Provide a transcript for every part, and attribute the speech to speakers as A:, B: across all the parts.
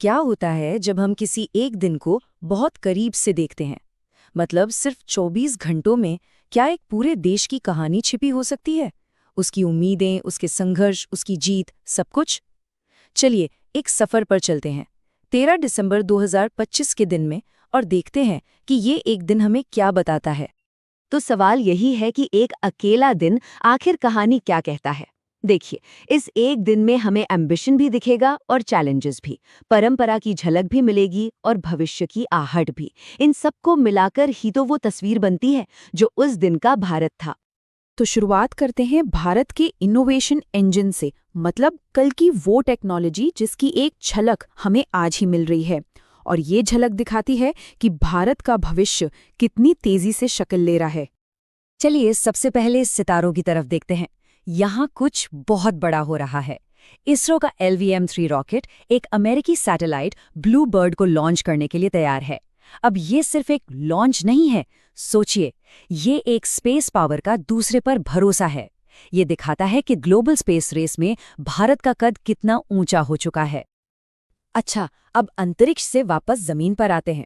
A: क्या होता है जब हम किसी एक दिन को बहुत करीब से देखते हैं? मतलब सिर्फ 24 घंटों में क्या एक पूरे देश की कहानी छिपी हो सकती है? उसकी उम्मीदें, उसके संघर्ष, उसकी जीत, सब कुछ। चलिए एक सफर पर चलते हैं 13 दिसंबर 2025 के दिन में और देखते हैं कि ये एक दिन हमें क्या बताता है।
B: तो सवाल यही है कि एक अकेला दिन आखिर कहानी क्या कहता है। देखिए, इस एक दिन में हमें एम्बिशन भी दिखेगा और चैलेंजेस भी, परंपरा की झलक भी मिलेगी और भविष्य की आहट भी। इन सबको मिलाकर ही तो वो तस्वीर बनती है जो उस दिन का भारत था।
C: तो शुरुआत करते हैं भारत के इनोवेशन इंजन से, मतलब कल की वो टेक्नोलॉजी जिसकी एक झलक हमें आज ही मिल रही है। और ये झलक दिखाती है कि भारत का भविष्य कितनी तेजी से शक्ल ले रहा है।
A: चलिए सबसे पहले सितारों की तरफ देखते हैं। यहाँ कुछ बहुत बड़ा हो रहा है। इसरो का LVM-3 रॉकेट एक अमेरिकी सैटेलाइट ब्लू बर्ड को लॉन्च करने के लिए तैयार है। अब ये सिर्फ एक लॉन्च नहीं है, सोचिए, ये एक स्पेस पावर का दूसरे पर भरोसा है। ये दिखाता है कि ग्लोबल स्पेस रेस में भारत का कद कितना ऊंचा हो चुका है। अच्छा, अब अंतरिक्ष से वापस जमीन पर आते हैं।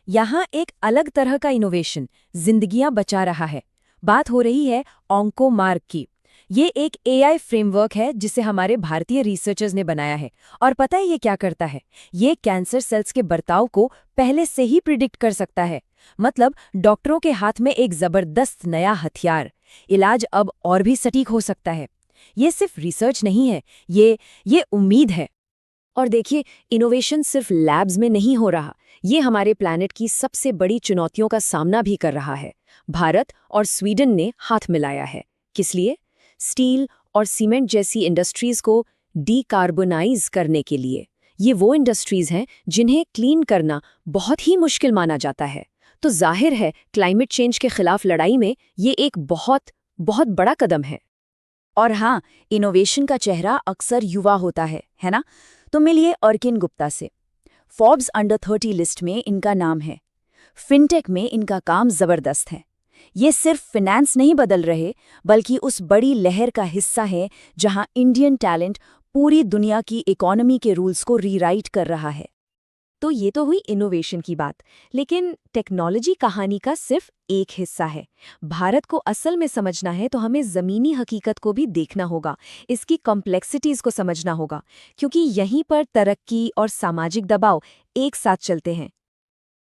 A: यहाँ एक अलग तरह का इनोवेशन जिंदगियां बचा रहा है। बात हो रही है ऑन्कोमार्ग की। ये एक AI फ्रेमवर्क है जिसे हमारे भारतीय रिसर्चर्स ने बनाया है। और पता है ये क्या करता है? ये कैंसर सेल्स के बर्ताव को पहले से ही प्रिडिक्ट कर सकता है। मतलब डॉक्टरों के हाथ में एक जबरदस्त नया हथियार। इलाज अब और भी सटीक हो सकता है। ये सिर्फ रिसर्च नहीं है, ये उम्मीद है। और देखिए, इनोवेशन सिर्फ लैब्स में नहीं हो रहा, ये हमारे प्लैनेट की सबसे बड़ी चुनौतियों का सामना भी कर रहा है। भारत और स्वीडन ने हाथ मिलाया है। किस लिए? स्टील और सीमेंट जैसी इंडस्ट्रीज को डीकार्बोनाइज करने के लिए। ये वो इंडस्ट्रीज हैं जिन्हें क्लीन करना बहुत ही मुश्किल माना जाता है। तो जाहिर है क्लाइमेट चेंज के खिलाफ लड़ाई में ये एक बहुत बहुत बड़ा कदम है। और हाँ, इनोवेशन का चेहरा अक्सर युवा होता है ना? तो मिलिए अर्किन गुप्ता से। फोर्ब्स अंडर 30 लिस्ट में इनका नाम है। फिनटेक में इनका काम जबरदस्त है। ये सिर्फ फिनेंस नहीं बदल रहे, बल्कि उस बड़ी लहर का हिस्सा है जहां इंडियन टैलेंट पूरी दुनिया की इकोनॉमी के रूल्स को रीराइट कर रहा है। तो ये तो हुई इनोवेशन की बात, लेकिन टेक्नोलॉजी कहानी का सिर्फ एक हिस्सा है। भारत को असल में समझना है तो हमें ज़मीनी हकीकत को भी देखना होगा, इसकी कॉम्प्लेक्सिटीज़ को समझना होगा, क्योंकि यहीं पर तरक्की और सामाजिक दबाव एक साथ चलते हैं।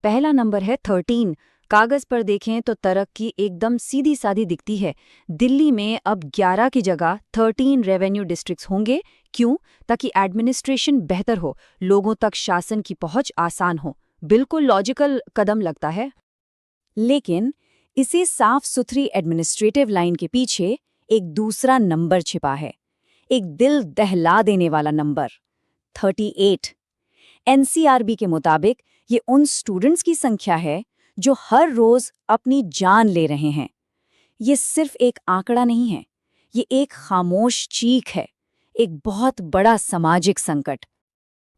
A: पहला नंबर है 13। कागज़ पर देखें तो तरक्की एकदम सीधी सादी दिखती है। दिल्ली में अब 11 की जगह 13 रेवेन्यू डिस्ट्रिक्ट्स होंगे। क्यों? ताकि एडमिनिस्ट्रेशन बेहतर हो, लोगों तक शासन की पहुंच आसान हो। बिल्कुल लॉजिकल कदम लगता है। लेकिन इसे साफ सुथरी एडमिनिस्ट्रेटिव लाइन के पीछे एक दूसरा नंबर छिपा है, एक दिल दहला देने वाला नंबर, 38। NCRB के मुताबिक ये उन स्टूडेंट्स की संख्या है जो हर रोज अपनी जान ले रहे हैं। ये सिर्फ एक आंकड़ा नहीं है, ये एक खामोश चीख है, एक बहुत बड़ा सामाजिक संकट।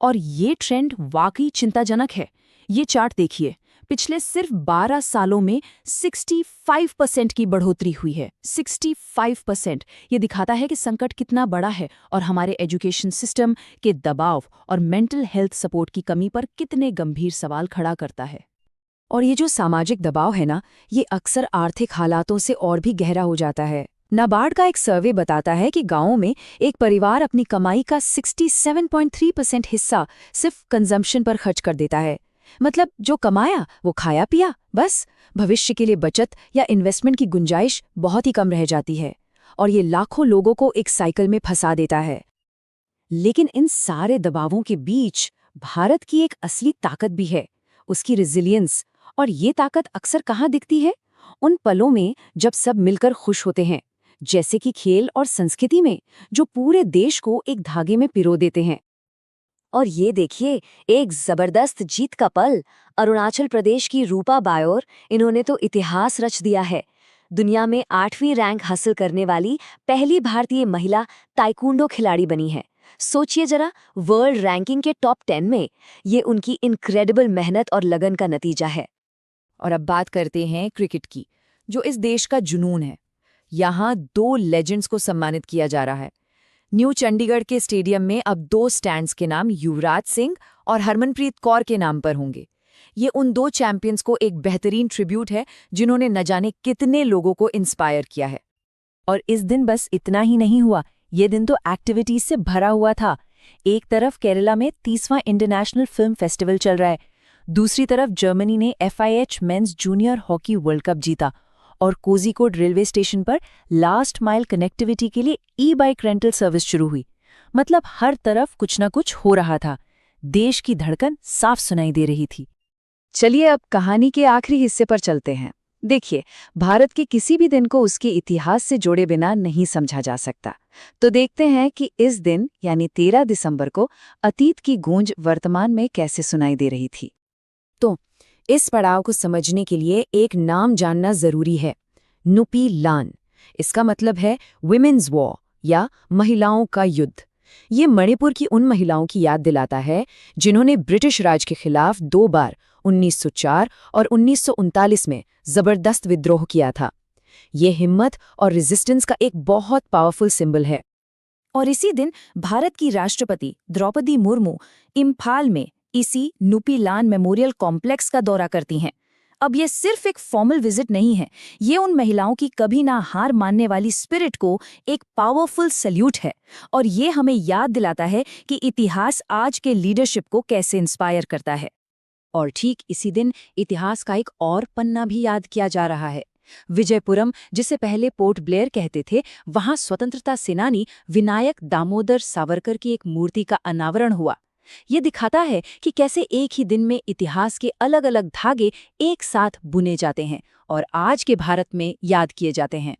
A: और ये ट्रेंड वाकई चिंताजनक है। ये चार्ट देखिए, पिछले सिर्फ 12 सालों में 65% की बढ़ोतरी हुई है। 65%। ये दिखाता है कि संकट कितना बड़ा है और हमारे एजुकेशन सिस्टम के दबाव और मेंटल हेल्थ सपोर्ट की कमी पर कितने गंभीर सवाल खड़ा करता है। और ये जो सामाजिक दबाव है ना, ये अक्सर आर्थिक हालातों से और भी गहरा हो जाता है। नाबार्ड का एक सर्वे बताता है कि गांवों में एक परिवार अपनी कमाई का 67.3% हिस्सा सिर्फ कंजम्पशन पर खर्च कर देता है। मतलब जो कमाया वो खाया पिया, बस। भविष्य के लिए बचत या इन्वेस्टमेंट की गुंजाइश बहुत ही कम रह जाती है। और ये लाखों लोगों को एक साइकिल में फंसा देता है। लेकिन इन सारे दबावों के बीच भारत की एक असली ताकत भी है, उसकी रेजिलियंस। और ये ताकत अक्सर कहाँ दिखती है? उन पलों में जब सब मिलकर खुश होते हैं, जैसे कि खेल और संस्कृति में, जो पूरे देश को एक धागे में पिरो देते हैं। और ये देखिए, एक जबरदस्त जीत का पल, अरुणाचल प्रदेश की रूपा बायोर, इन्होंने तो इतिहास रच दिया है। दुनिया में 8वीं रैंक हासिल करने वाली पहली भारतीय महिला ताइक्वांडो खिलाड़ी बनी है। सोचिए जरा, वर्ल्ड रैंकिंग के टॉप 10 में। ये उनकी इनक्रेडिबल मेहनत और लगन का नतीजा है।
C: और अब बात करते हैं क्रिकेट की, जो इस देश का जुनून है। यहाँ 2 लेजेंड्स को सम्मानित किया जा रहा है।
A: न्यू चंडीगढ़ के स्टेडियम में अब 2 स्टैंड्स के नाम युवराज सिंह और हरमनप्रीत कौर के नाम पर होंगे। ये उन 2 चैंपियंस को एक बेहतरीन ट्रिब्यूट है जिन्होंने न जाने कितने लोगों को इंस्पायर किया है।
B: और इस दिन बस इतना ही नहीं हुआ, ये दिन तो एक्टिविटीज से भरा हुआ था। एक तरफ केरला में 30वां इंटरनेशनल फिल्म फेस्टिवल चल रहा है, दूसरी तरफ जर्मनी ने FIH mains junior hockey world cup जीता और कोझिकोड रेलवे स्टेशन पर लास्ट माइल कनेक्टिविटी के लिए ई-बाइक रेंटल सर्विस शुरू हुई। मतलब हर तरफ कुछ न कुछ हो रहा था। देश की धड़कन साफ सुनाई दे रही थी।
C: चलिए अब कहानी के आखिरी हिस्से पर चलते हैं। देखिए, भारत के किसी भी दिन को उसके इतिहास से जोड़े बिना नहीं समझा जा सकता। तो देखते हैं कि इस दिन यानी 13 दिसंबर को अतीत की गूंज वर्तमान में कैसे सुनाई दे रही थी। तो इस पड़ाव को समझने के लिए एक नाम जानना जरूरी है, नुपी लान। इसका मतलब है विमेन्स वॉर या महिलाओं का युद्ध। ये मणिपुर की उन महिलाओं की याद दिलाता है जिन्होंने ब्रिटिश राज के खिलाफ 2 बार 1904 और 1939 में जबरदस्त विद्रोह किया था। ये हिम्मत और रेजिस्टेंस का एक बहुत पावरफुल सिंबल है।
A: और इसी दिन भारत की राष्ट्रपति द्रौपदी मुर्मू इम्फाल में इसी नुपी लान मेमोरियल कॉम्प्लेक्स का दौरा करती हैं। अब ये सिर्फ एक फॉर्मल विजिट नहीं है, ये उन महिलाओं की कभी ना हार मानने वाली स्पिरिट को एक पावरफुल सल्यूट है। और ये हमें याद दिलाता है कि इतिहास आज के लीडरशिप को कैसे इंस्पायर करता है।
B: और ठीक इसी दिन इतिहास का एक और पन्ना भी याद किया जा रहा है। विजयपुरम, जिसे पहले पोर्ट ब्लेयर कहते थे, वहां स्वतंत्रता सेनानी विनायक दामोदर सावरकर की एक मूर्ति का अनावरण हुआ। ये दिखाता है कि कैसे एक ही दिन में इतिहास के अलग अलग धागे एक साथ बुने जाते हैं और आज के भारत में याद किए जाते हैं।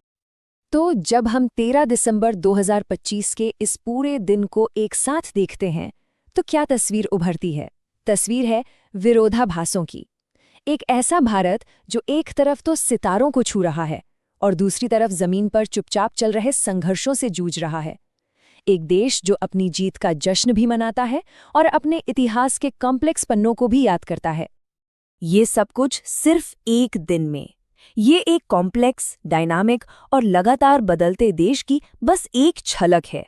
B: तो जब हम 13 दिसंबर 2025 के इस पूरे दिन को एक साथ देखते हैं तो क्या तस्वीर उभरती है? तस्वीर है विरोधाभासों की। एक ऐसा भारत जो एक तरफ तो सितारों को छू रहा है और दूसरी तरफ जमीन पर चुपचाप चल रहे संघर्षों से जूझ रहा है। एक देश जो अपनी जीत का जश्न भी मनाता है और अपने इतिहास के कॉम्प्लेक्स पन्नों को भी याद करता है। ये सब कुछ सिर्फ एक दिन में। ये एक कॉम्प्लेक्स, डायनामिक और लगातार बदलते देश की बस एक झलक है।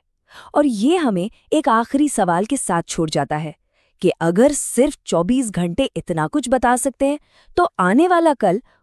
B: और ये हमें एक आखिरी सवाल के साथ छोड़ जाता है कि अगर सिर्फ 24 घंटे इतना कुछ बता सकते हैं, तो आने वाला कल